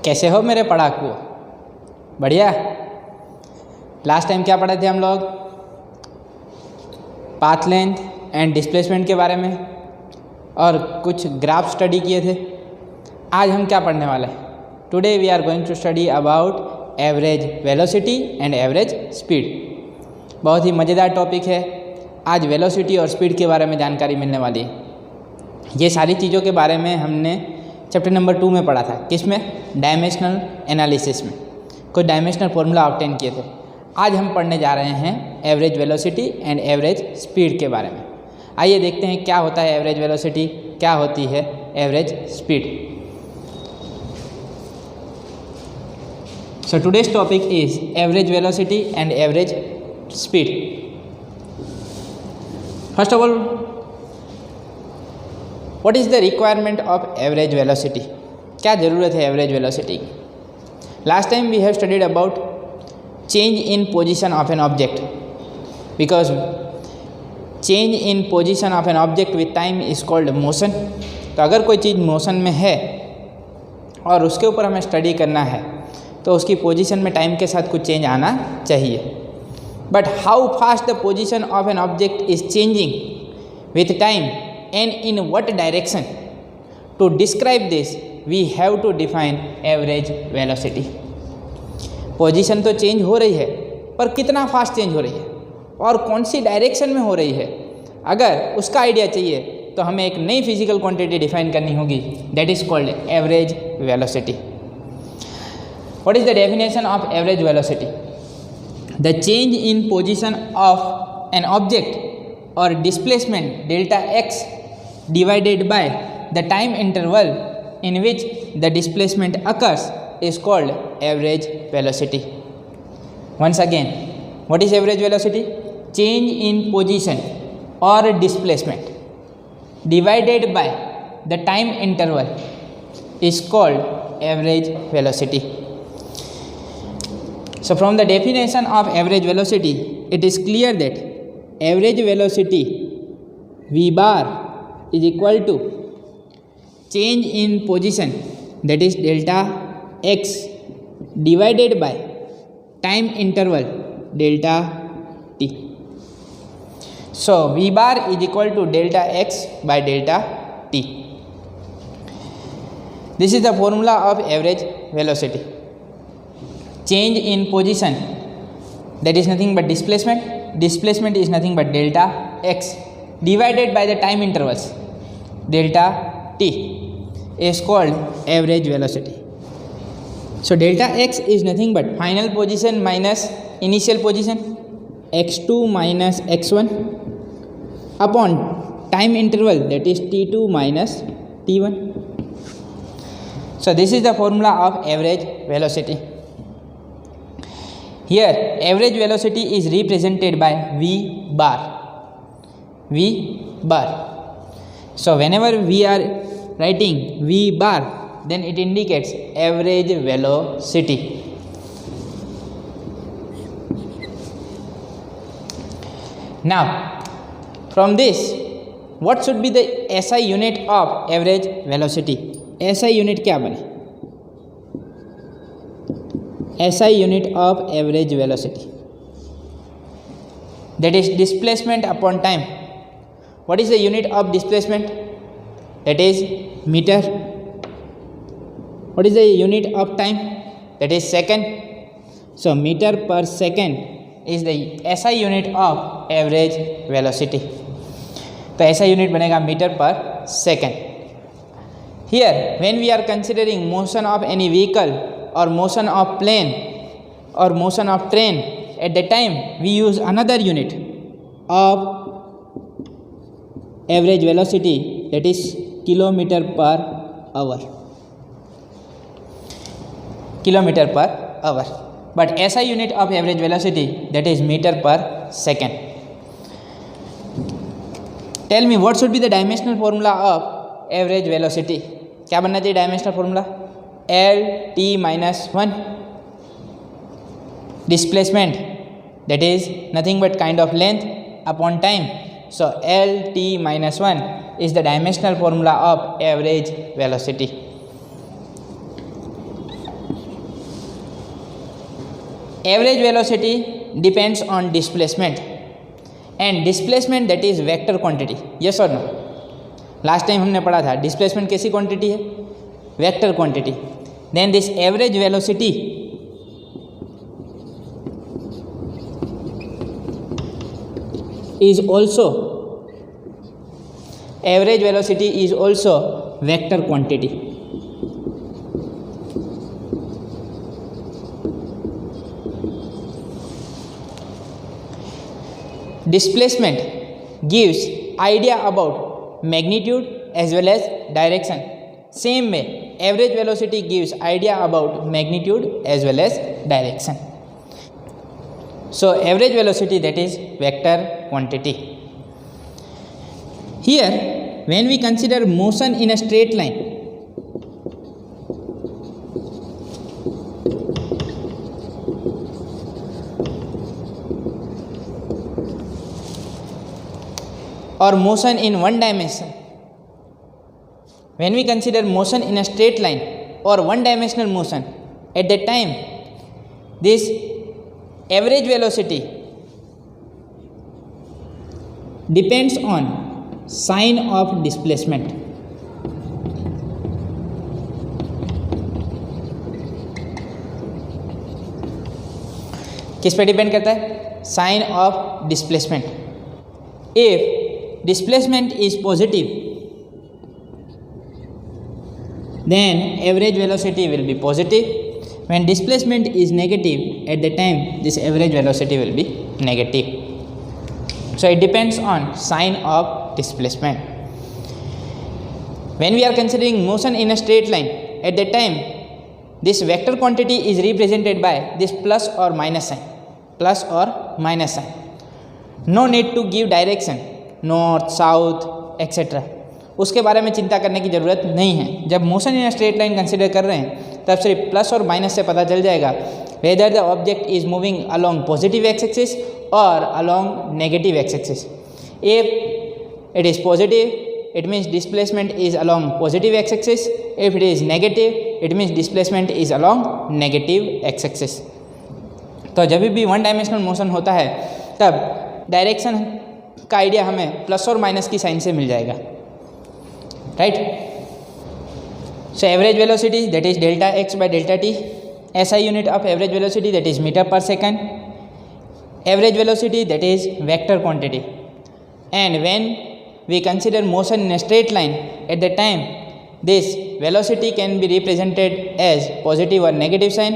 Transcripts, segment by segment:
कैसे हो मेरे पढ़ाकू? बढ़िया। लास्ट टाइम क्या पढ़े थे हम लोग? पाथ लेंथ एंड डिस्प्लेसमेंट के बारे में और कुछ ग्राफ स्टडी किए थे। आज हम क्या पढ़ने वाले हैं? Today we are going to study about average velocity and average speed. बहुत ही मज़ेदार टॉपिक है। आज वेलोसिटी और स्पीड के बारे में जानकारी मिलने वाली है। ये सारी चीज़ों के बारे में हमने चैप्टर नंबर 2 में पढ़ा था। किस में? डायमेंशनल एनालिसिस में। कुछ डायमेंशनल फॉर्मूला ऑब्टेन किए थे। आज हम पढ़ने जा रहे हैं average velocity and average speed के बारे में। आइए देखते हैं क्या होता है एवरेज वेलोसिटी, क्या होती है average speed. So today's topic is average velocity and average speed. First of all, what is the requirement of average velocity? क्या ज़रूरत है एवरेज वेलोसिटी की? Last time we have studied about change in position of an object, because change in position of an object with time is called motion. तो अगर कोई चीज़ motion में है और उसके ऊपर हमें स्टडी करना है तो उसकी पोजीशन में टाइम के साथ कुछ चेंज आना चाहिए। But how fast the position of an object is changing with time and in what direction? To describe this we have to define average velocity. Position तो चेंज हो रही है पर कितना फास्ट चेंज हो रही है और कौन सी डायरेक्शन में हो रही है, अगर उसका आइडिया चाहिए तो हमें एक नई फिजिकल क्वांटिटी डिफाइन करनी होगी, that is called average velocity. What is the definition of average velocity? The change in position of an object or displacement delta x divided by the time interval in which the displacement occurs is called average velocity. Once again, what is average velocity? Change in position or displacement divided by the time interval is called average velocity. So from the definition of average velocity, it is clear that average velocity v bar is equal to change in position, that is delta x divided by time interval delta t. So v bar is equal to delta x by delta t. This is the formula of average velocity. Change in position, that is nothing but displacement. Displacement is nothing but delta x divided by the time intervals delta t is called average velocity. So delta x is nothing but final position minus initial position, x2 minus x1 upon time interval, that is t2 minus t1. So this is the formula of average velocity. Here average velocity is represented by v bar. V bar. So whenever we are writing v bar, then it indicates average velocity. Now from this, what should be the SI unit of average velocity? SI unit क्या बने? SI unit of average velocity, that is displacement upon time. What is the unit of displacement? That is meter. What is the unit of time? That is second. So meter per second is the SI unit of average velocity. तो SI unit बनेगा meter per second. Here when we are considering motion of any vehicle or motion of plane or motion of train, at that time we use another unit of average velocity, that is kilometer per hour. Kilometer per hour. But SI unit of average velocity, that is meter per second. Tell me what should be the dimensional formula of average velocity? क्या बनना चाहिए dimensional formula? L t minus 1 displacement, that is nothing but kind of length upon time. So L t minus 1 is the dimensional formula of average velocity. Average velocity depends on displacement and displacement that is vector quantity, yes और no. Last time हमने पढ़ा था displacement कैसी quantity है, vector quantity. Then this average velocity is also average velocity is also vector quantity. Displacement gives idea about magnitude as well as direction. Same way average velocity gives idea about magnitude as well as direction. So average velocity, that is vector quantity. Here when we consider motion in a straight line, or motion in one dimension, when we consider motion in a straight line or one dimensional motion, at that time this average velocity depends on sign of displacement. किस पे depend करता है? Sign of displacement. If displacement is positive then average velocity will be positive. When displacement is negative, at the time this average velocity will be negative. So it depends on sign of displacement. When we are considering motion in a straight line, at that time this vector quantity is represented by this plus or minus sign, plus or minus sign. No need to give direction, north, south, etc. उसके बारे में चिंता करने की ज़रूरत नहीं है. जब motion in straight line consider कर रहे हैं तब सिर्फ प्लस और माइनस से पता चल जाएगा whether the object is moving along positive x axis और along negative x axis. If it is positive it means displacement is along positive x axis. If it is negative it means displacement is along negative x axis. तो जब भी one dimensional motion होता है तब direction का idea हमें plus और minus की साइन से मिल जाएगा. Right? So average velocity, that is delta x by delta t. SI unit of average velocity, that is meter per second. Average velocity, that is vector quantity. And when we consider motion in a straight line, at that time this velocity can be represented as positive or negative sign.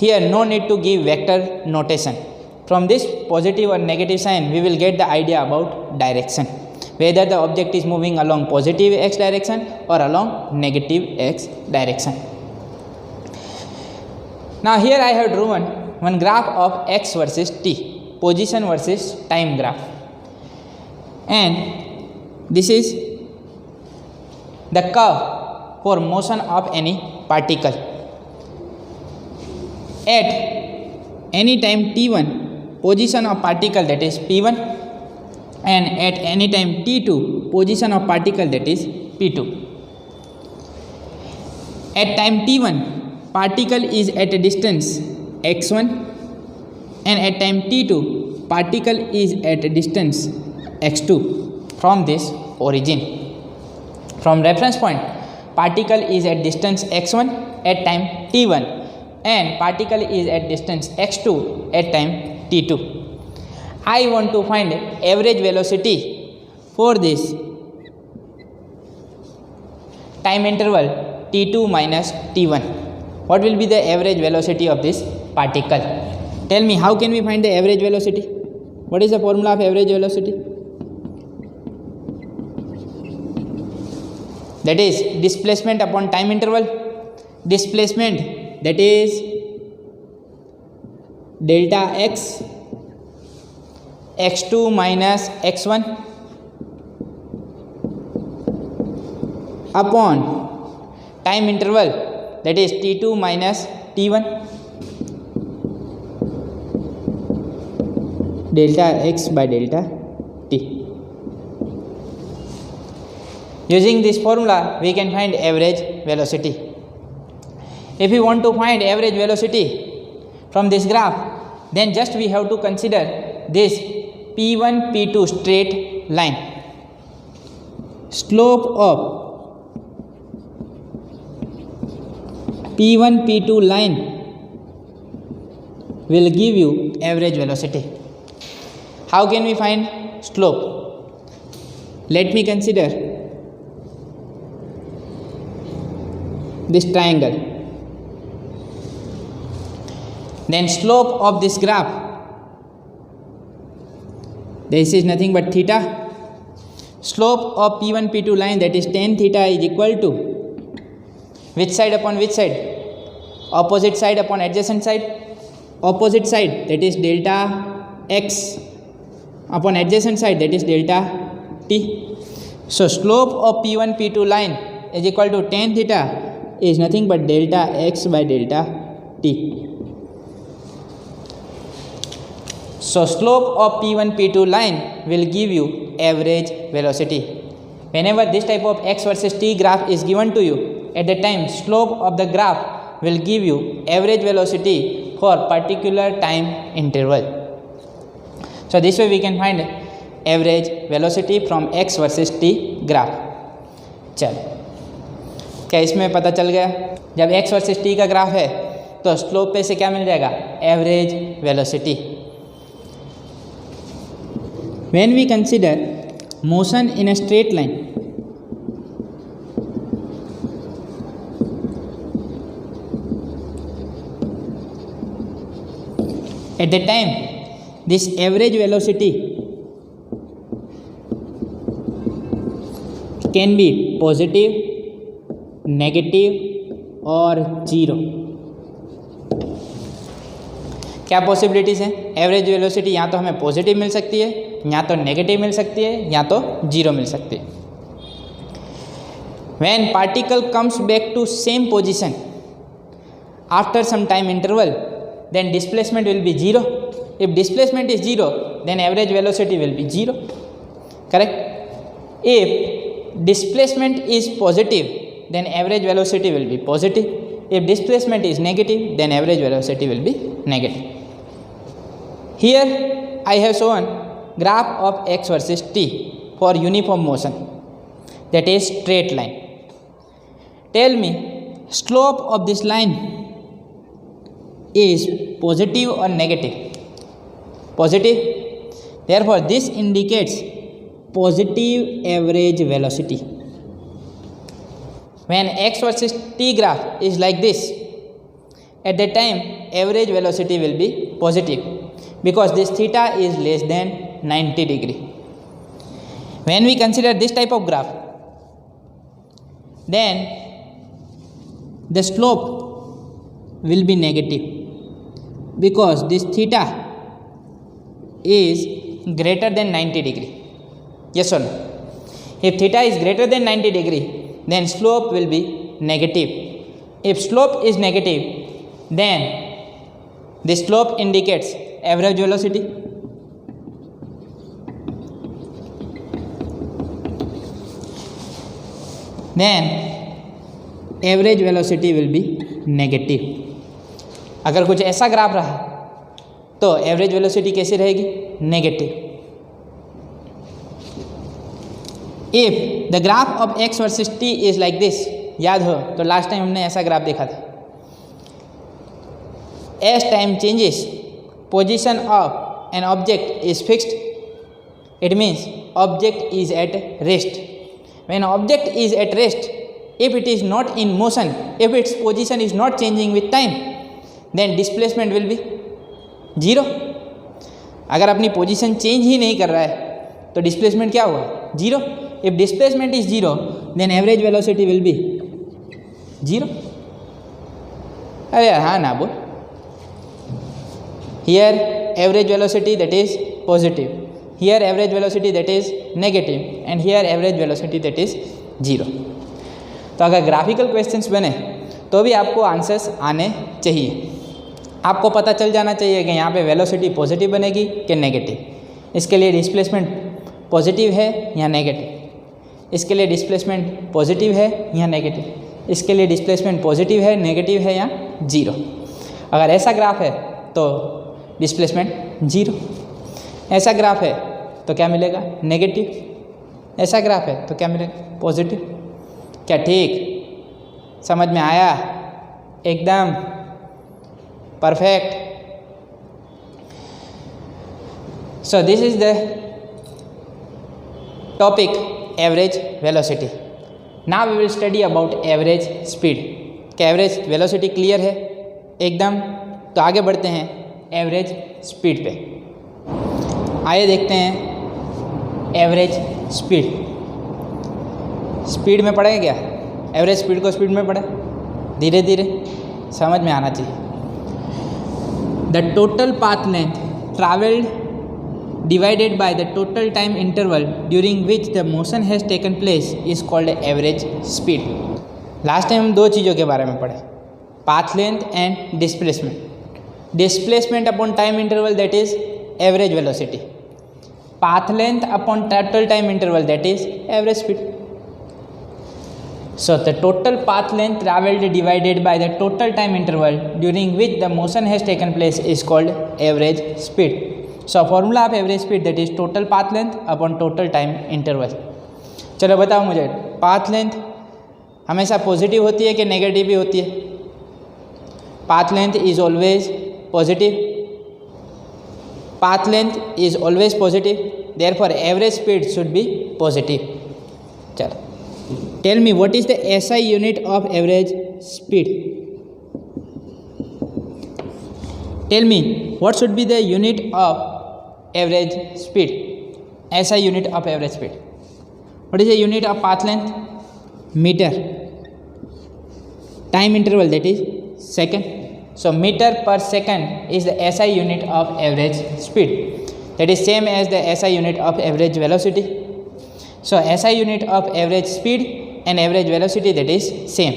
Here no need to give vector notation. From this positive or negative sign we will get the idea about direction, whether the object is moving along positive x direction or along negative x direction. Now here I have drawn one graph of x versus t, position versus time graph, and this is the curve for motion of any particle. At any time t1, position of particle, that is p1, and at any time t2, position of particle, that is p2. At time t1 particle is at a distance x1, and at time t2 particle is at a distance x2 from this origin. From reference point particle is at distance x1 at time t1 and particle is at distance x2 at time t2. I want to find average velocity for this time interval t2 minus t1. What will be the average velocity of this particle? Tell me, how can we find the average velocity? What is the formula of average velocity? That is displacement upon time interval. Displacement, that is delta x, x2 minus x1 upon time interval, that is t2 minus t1, delta x by delta t. Using this formula we can find average velocity. If we want to find average velocity, from this graph, then just we have to consider this P1 P2 straight line. Slope of P1 P2 line will give you average velocity. How can we find slope? Let me consider this triangle. Then slope of this graph, this is nothing but theta. Slope of P1 P2 line, that is tan theta, is equal to which side upon which side? Opposite side upon adjacent side. Opposite side, that is delta x, upon adjacent side, that is delta t. So slope of P1 P2 line is equal to tan theta is nothing but delta x by delta t. So slope of P1 P2 line will give you average velocity. Whenever this type of x versus t graph is given to you, at the time slope of the graph will give you average velocity for particular time interval. So this way we can find average velocity from x versus t graph. चलो, क्या इसमें पता चल गया? जब x versus t का graph है तो स्लोप पे से क्या मिल जाएगा? Average velocity. When we consider motion in a straight line, at the time this average velocity can be positive, negative और जीरो. क्या पॉसिबिलिटीज़ हैं? एवरेज वेलोसिटी या तो हमें पॉजिटिव मिल सकती है, या तो नेगेटिव मिल सकती है, या तो जीरो मिल सकती है. When particle comes back to same position after some time interval, then displacement will be zero. If displacement is zero, then average velocity will be zero. Correct? If displacement is positive, then average velocity will be positive. If displacement is negative, then average velocity will be negative. Here I have shown graph of x versus t for uniform motion, that is straight line. Tell me, slope of this line is positive or negative? Positive. Therefore this indicates positive average velocity. When x versus t graph is like this, at that time average velocity will be positive, because this theta is less than 90 degree. When we consider this type of graph, then the slope will be negative, because this theta is greater than 90 degree. Yes or no? If theta is greater than 90 degree, then slope will be negative. If slope is negative, then the slope indicates average velocity. Then average velocity will be negative. अगर कुछ ऐसा graph रहा तो average velocity कैसी रहेगी? Negative. If the graph of x versus T is like this, याद हो तो लास्ट टाइम हमने ऐसा ग्राफ देखा था. As time changes, position of an object is fixed, it means object is at rest. When object is at rest, if it is not in motion, if its position is not changing with time, then displacement will be zero. अगर अपनी position change ही नहीं कर रहा है तो displacement क्या होगा? Zero. If displacement is zero, then average velocity will be zero. अरे यार हाँ ना बोल. Here average velocity that is positive, here average velocity that is negative, and here average velocity that is zero. तो अगर graphical questions बने तो भी आपको आंसर्स आने चाहिए. आपको पता चल जाना चाहिए कि यहाँ पे वेलोसिटी पॉजिटिव बनेगी कि नेगेटिव. इसके लिए डिस्प्लेसमेंट पॉजिटिव है या नेगेटिव, इसके लिए डिस्प्लेसमेंट पॉजिटिव है या नेगेटिव, इसके लिए डिस्प्लेसमेंट पॉजिटिव है, नेगेटिव है या जीरो. अगर ऐसा ग्राफ है तो डिस्प्लेसमेंट 0। ऐसा ग्राफ है तो क्या मिलेगा? नेगेटिव। ऐसा ग्राफ है तो क्या मिलेगा? पॉजिटिव। क्या ठीक समझ में आया? एकदम perfect. So this is the topic average velocity. Now we will study about average speed. क्या एवरेज वेलोसिटी क्लियर है एकदम? तो आगे बढ़ते हैं एवरेज स्पीड पे। आइए देखते हैं एवरेज स्पीड। स्पीड में पढ़ेंगे क्या? एवरेज स्पीड को स्पीड में पढ़े, धीरे धीरे समझ में आना चाहिए। The total path length travelled divided by the total time interval during which the motion has taken place is called average speed. Last time हम दो चीज़ों के बारे में पढ़े, path length and displacement. Displacement upon time interval that is average velocity, path length upon total time interval that is average speed. So the total path length travelled divided by the total time interval during which the motion has taken place is called average speed. So formula of average speed that is total path length upon total time interval. चलो बताओ मुझे, path length हमेशा positive होती है कि negative भी होती है? Path length is always positive. Path length is always positive, therefore average speed should be positive. चलो tell me what is the SI unit of average speed? Tell me what should be the unit of average speed? SI unit of average speed. What is the unit of path length? Meter. Time interval that is second. So meter per second is the SI unit of average speed. That is same as the SI unit of average velocity. So SI unit of average speed and average velocity that is same.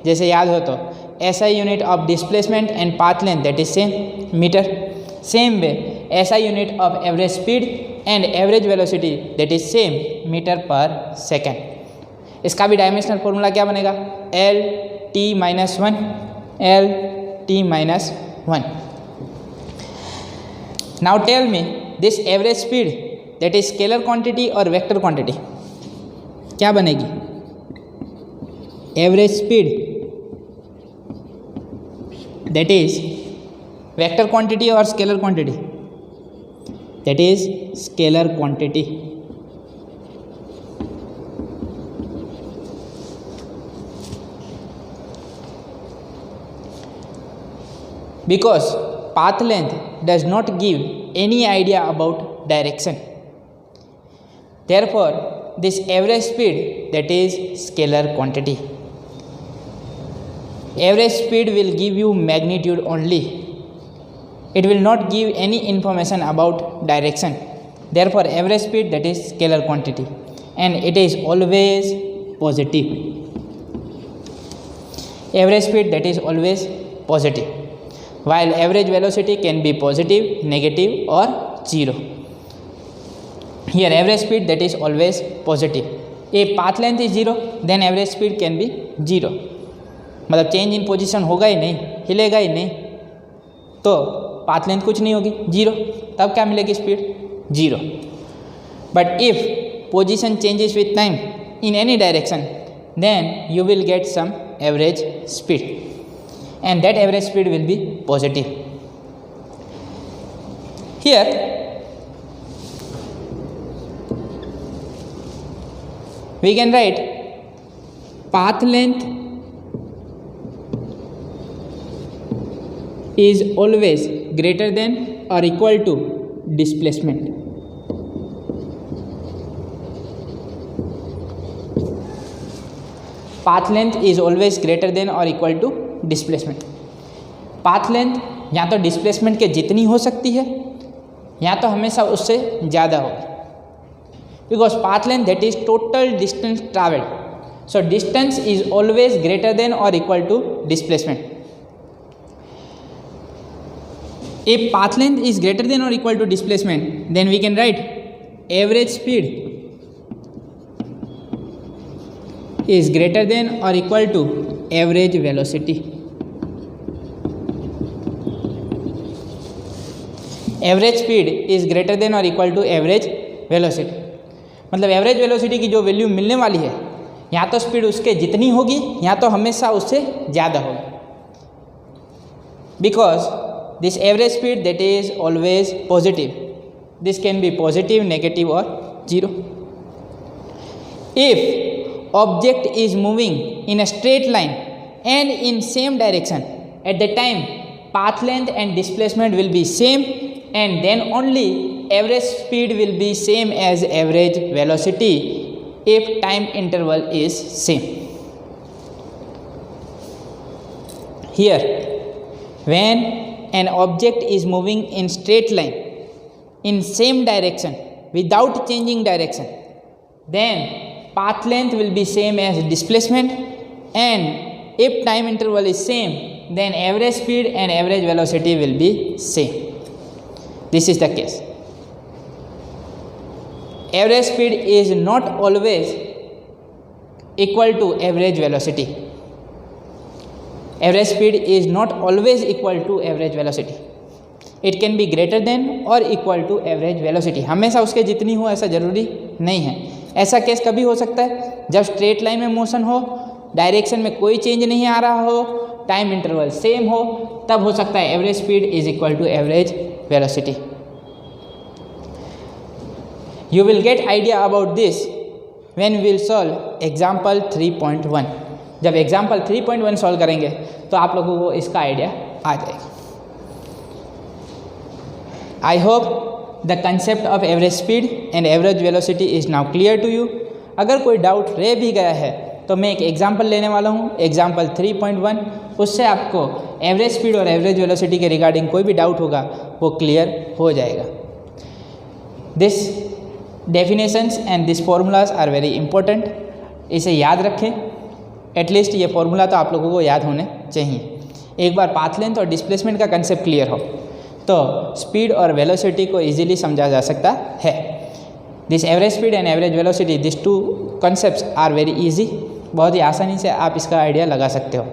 जैसे याद हो तो SI unit of displacement and path length that is same, meter. Same way SI unit of average speed and average velocity that is same, meter per second. इसका भी dimensional formula क्या बनेगा? L T minus 1 L T minus 1. Now tell me this average speed that is scalar quantity और vector quantity क्या बनेगी? Average speed that is vector quantity और scalar quantity that is scalar quantity. Because path length does not give any idea about direction, therefore this average speed that is scalar quantity. Average speed will give you magnitude only, it will not give any information about direction. Therefore average speed that is scalar quantity and it is always positive. Average speed that is always positive, while average velocity can be positive, negative or 0. Here average speed that is always positive. If path length is 0 then average speed can be 0. मतलब change in position होगा ही नहीं, हिलेगा ही नहीं, तो path length कुछ नहीं होगी, 0. तब क्या मिलेगी? Speed 0. But if position changes with time in any direction then you will get some average speed and that average speed will be positive. Here we can write path length is always greater than or equal to displacement. Path length is always greater than or equal to displacement. Path length या तो displacement के जितनी हो सकती है या तो हमेशा उससे ज़्यादा होगी. Because path length that is total distance travelled, so distance is always greater than और equal to displacement. If path length is greater than और equal to displacement then we can write average speed is greater than और equal to average velocity. Average speed is greater than और equal to average velocity. मतलब average velocity की जो value मिलने वाली है, या तो स्पीड उसके जितनी होगी या तो हमेशा उससे ज़्यादा होगी, because this average speed that is always positive, this can be positive, negative और zero. If object is moving in a straight line and in same direction at the time path length and displacement will be same, and then only average speed will be same as average velocity if time interval is same. Here, when an object is moving in straight line in same direction without changing direction, then path length will be same as displacement, and if time interval is same, then average speed and average velocity will be same. This is the case. Average speed is not always equal to average velocity. Average speed is not always equal to average velocity. It can be greater than or equal to average velocity. हमेशा उसके जितनी हो ऐसा ज़रूरी नहीं है। ऐसा case कभी हो सकता है जब स्ट्रेट लाइन में मोशन हो, डायरेक्शन में कोई चेंज नहीं आ रहा हो, टाइम इंटरवल सेम हो, तब हो सकता है average speed is equal to average velocity. You will get idea about this when we will solve example 3.1। जब एग्जाम्पल 3.1 सॉल्व करेंगे तो आप लोगों को इसका आइडिया आ जाएगा। I hope the concept of average speed and average velocity is now clear to you. अगर कोई डाउट रह भी गया है तो मैं एक एग्जाम्पल लेने वाला हूँ, एग्जाम्पल 3.1। उससे आपको एवरेज स्पीड और एवरेज वेलोसिटी के रिगार्डिंग कोई भी डाउट होगा वो क्लियर हो जाएगा। This definitions and this formulas are very important, इसे याद रखें। एटलीस्ट ये फॉर्मूला तो आप लोगों को याद होने चाहिए। एक बार पाथ लेंथ और डिस्प्लेसमेंट का कंसेप्ट क्लियर हो तो स्पीड और वेलोसिटी को ईजिली समझा जा सकता है। This average speed and average velocity, this two concepts are very easy. बहुत ही आसानी से आप इसका आइडिया लगा सकते हो।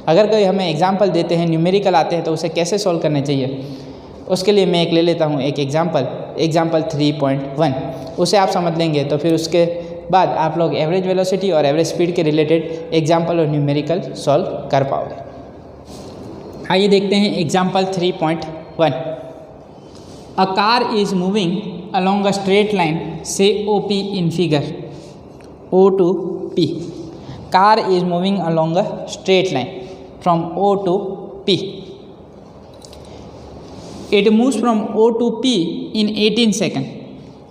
अगर कोई हमें एग्जाम्पल देते हैं, न्यूमेरिकल आते हैं, तो उसे कैसे सॉल्व करने चाहिए, उसके लिए मैं एक ले लेता हूँ एक एग्जाम्पल 3.1। उसे आप समझ लेंगे तो फिर उसके बाद आप लोग एवरेज वेलोसिटी और एवरेज स्पीड के रिलेटेड एग्जाम्पल और न्यूमेरिकल सॉल्व कर पाओगे। आइए देखते हैं example 3.1। A car is moving along a straight line, say OP in figure, O to P. Car is moving along a straight line from O to P. It moves from O to P in 18 second.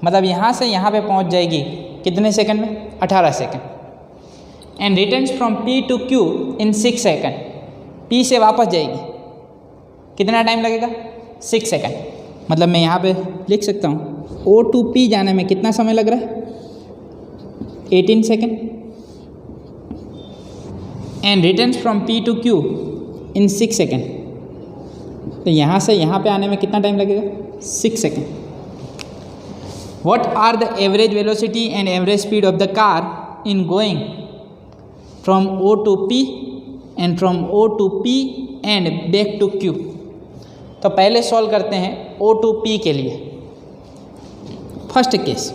मतलब यहाँ से यहाँ पे पहुँच जाएगी कितने second में? 18 second. And returns from P to Q in 6 second. P से वापस जाएगी, कितना टाइम लगेगा? 6 सेकंड। मतलब मैं यहाँ पे लिख सकता हूँ O to P जाने में कितना समय लग रहा है? 18 second. And returns from P to Q in 6 second. तो यहाँ से यहाँ पे आने में कितना टाइम लगेगा? 6 second. What are the average velocity and average speed of the car in going from O to P and from O to P and back to Q। तो पहले सॉल्व करते हैं O to P के लिए। First case,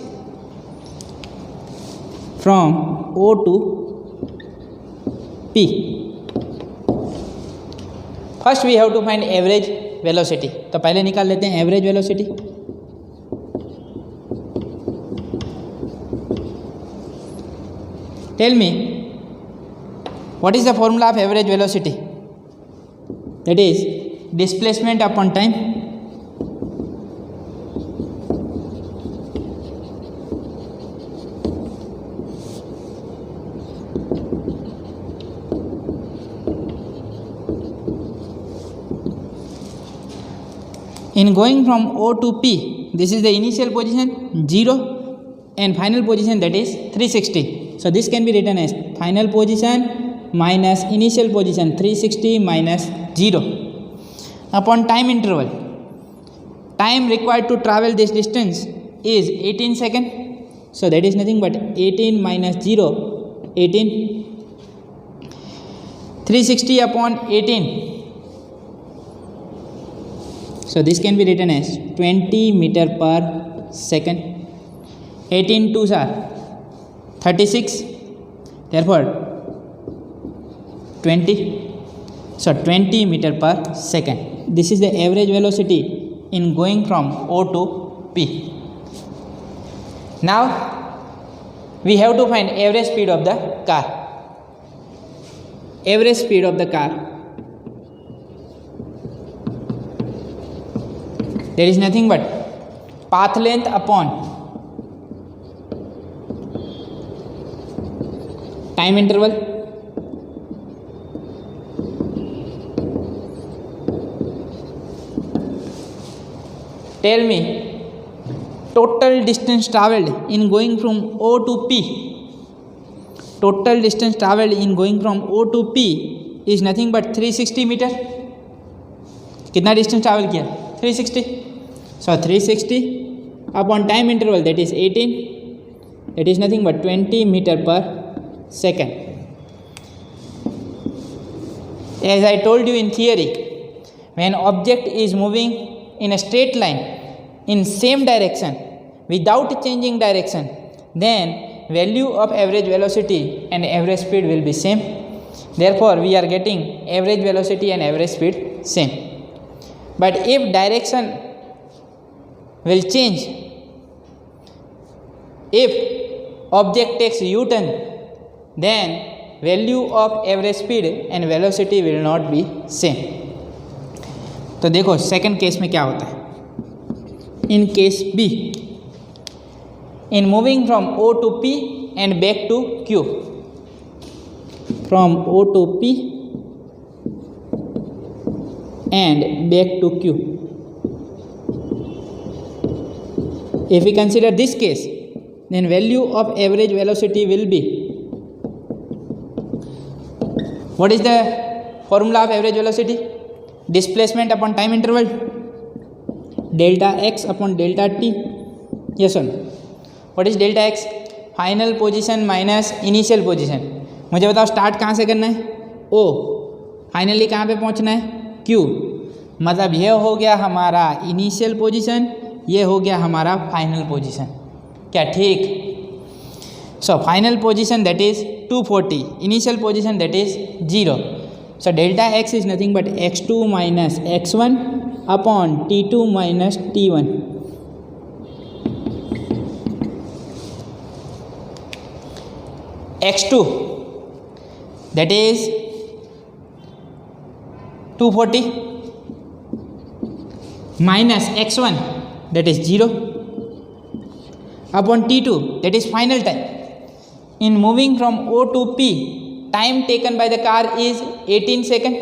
from O to P। First we have to find average velocity. तो पहले निकाल लेते हैं average velocity. Tell me what is the formula of average velocity? That is displacement upon time in going from O to P. This is the initial position 0 and final position, that is 360. So this can be written as final position minus initial position 360 minus 0 upon time interval. Time required to travel this distance is 18 seconds. So that is nothing but 18 minus 0, 18. 360 upon 18. So this can be written as 20 meter per second. 18 2s are 36. Therefore 20. So 20 meter per second. This is the average velocity in going from O to P. Now we have to find average speed of the car. Average speed of the car, there is nothing but path length upon time interval tell me total distance traveled in going from O to P. Total distance traveled in going from O to P is nothing but 360 meter. कितना distance travel किया? 360. So 360 upon time interval, that is 18. That is nothing but 20 meter per second. As I told you in theory, when object is moving in a straight line in same direction without changing direction, then value of average velocity and average speed will be same. Therefore we are getting average velocity and average speed same. But if direction will change, if object takes U-turn, then value of average speed and velocity will not be same. तो देखो second case में क्या होता है. In case B, in moving from O to P and back to Q, from O to P and back to Q. If we consider this case, then value of average velocity will be, what is the formula of average velocity? Displacement upon time interval, delta x upon delta t. Yes or no? What is delta x? Final position minus initial position. मुझे बताओ start कहाँ से करना है? O. Finally कहाँ पे पहुँचना है? Q. मतलब ये हो गया हमारा इनिशियल पोजीशन, ये हो गया हमारा फाइनल पोजीशन. क्या ठीक? So final position that is 240, initial position that is 0. So delta x is nothing but x2 minus x1 upon t2 minus t1. x2 that is 240 minus x1 that is 0 upon t2 that is final time. In moving from O to P, time taken by the car is 18 seconds,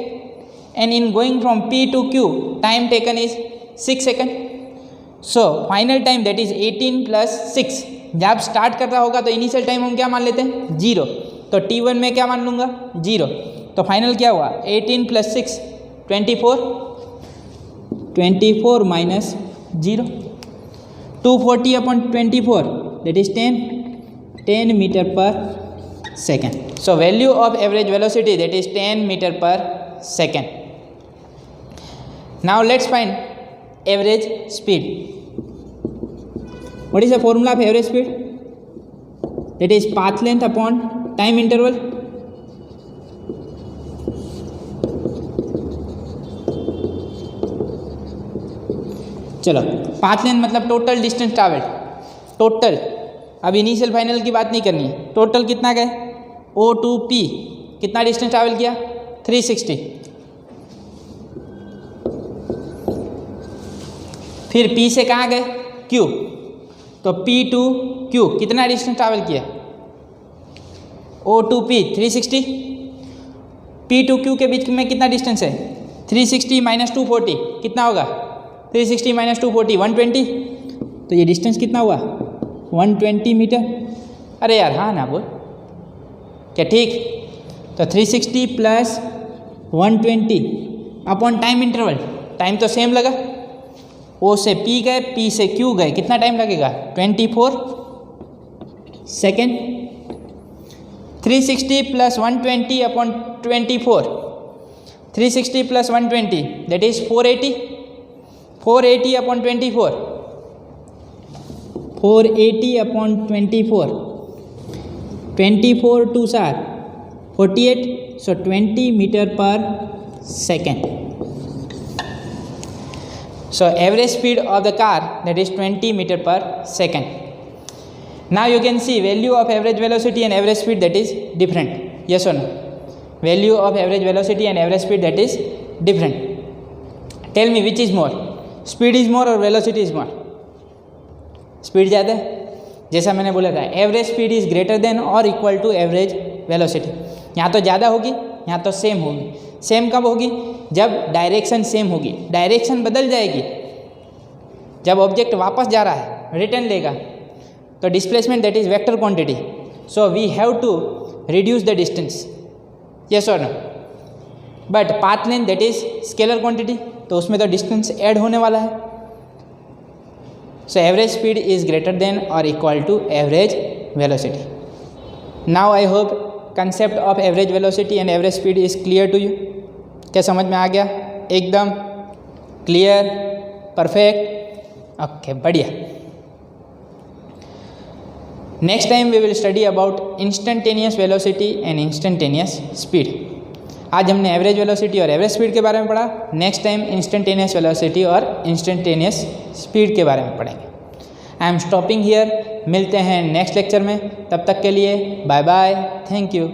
and in going from P to Q, time taken is 6 seconds. So final time that is 18 plus 6. जब start कर रहा होगा तो initial time हम क्या मान लेते हैं? 0. तो T1 में क्या मान लूँगा? 0. तो फाइनल क्या हुआ? 18 plus 6 24. 24 minus 0. 240 upon 24 that is 10 meter per second. So value of average velocity that is 10 meter per second. Now let's find average speed. What is the formula of average speed? That is path length upon time interval. चलो path length मतलब total distance travelled. Total, अब initial final की बात नहीं करनी है. Total कितना गए? O to P कितना डिस्टेंस ट्रैवल किया? 360. फिर P से कहाँ गए? Q. तो P to Q कितना डिस्टेंस ट्रैवल किया? O to P 360. P to Q के बीच में कितना डिस्टेंस है? 360 minus 240 कितना होगा? 360 minus 240 120. तो ये डिस्टेंस कितना हुआ? 120 मीटर. अरे यार हाँ ना बोल, क्या ठीक? तो 360 plus 120 upon time interval. Time तो सेम लगा. O से P गए, P से Q गए, कितना टाइम लगेगा? 24 second. 360 plus 120 upon 24. 360 plus 120 that is 480. 480/24, 480/24, 24 2s are 48, so 20 meter per second. So average speed of the car, that is 20 meter per second. Now you can see value of average velocity and average speed, that is different. Yes or no? Value of average velocity and average speed, that is different. Tell me which is more, speed is more or velocity is more? Speed ज़्यादा है, जैसा मैंने बोला था average speed is greater than और equal to average velocity. यहाँ तो ज़्यादा होगी, यहाँ तो सेम होगी. सेम कब होगी? जब डायरेक्शन सेम होगी. डायरेक्शन बदल जाएगी जब ऑब्जेक्ट वापस जा रहा है, रिटर्न लेगा, तो displacement that is vector quantity. So we have to reduce the distance. Yes और no? But path length that is scalar quantity, तो उसमें तो डिस्टेंस ऐड होने वाला है. So average speed is greater than or equal to average velocity. Now I hope concept of average velocity and average speed is clear to you. क्या समझ में आ गया? एकदम क्लियर, परफेक्ट, ओके, बढ़िया. Next time we will study about instantaneous velocity and instantaneous speed. आज हमने average velocity और एवरेज स्पीड के बारे में पढ़ा. नेक्स्ट टाइम इंस्टेंटेनियस वेलोसिटी और इंस्टेंटेनियस स्पीड के बारे में पढ़ेंगे. I am stopping here. मिलते हैं नेक्स्ट लेक्चर में. तब तक के लिए बाय बाय. Thank you.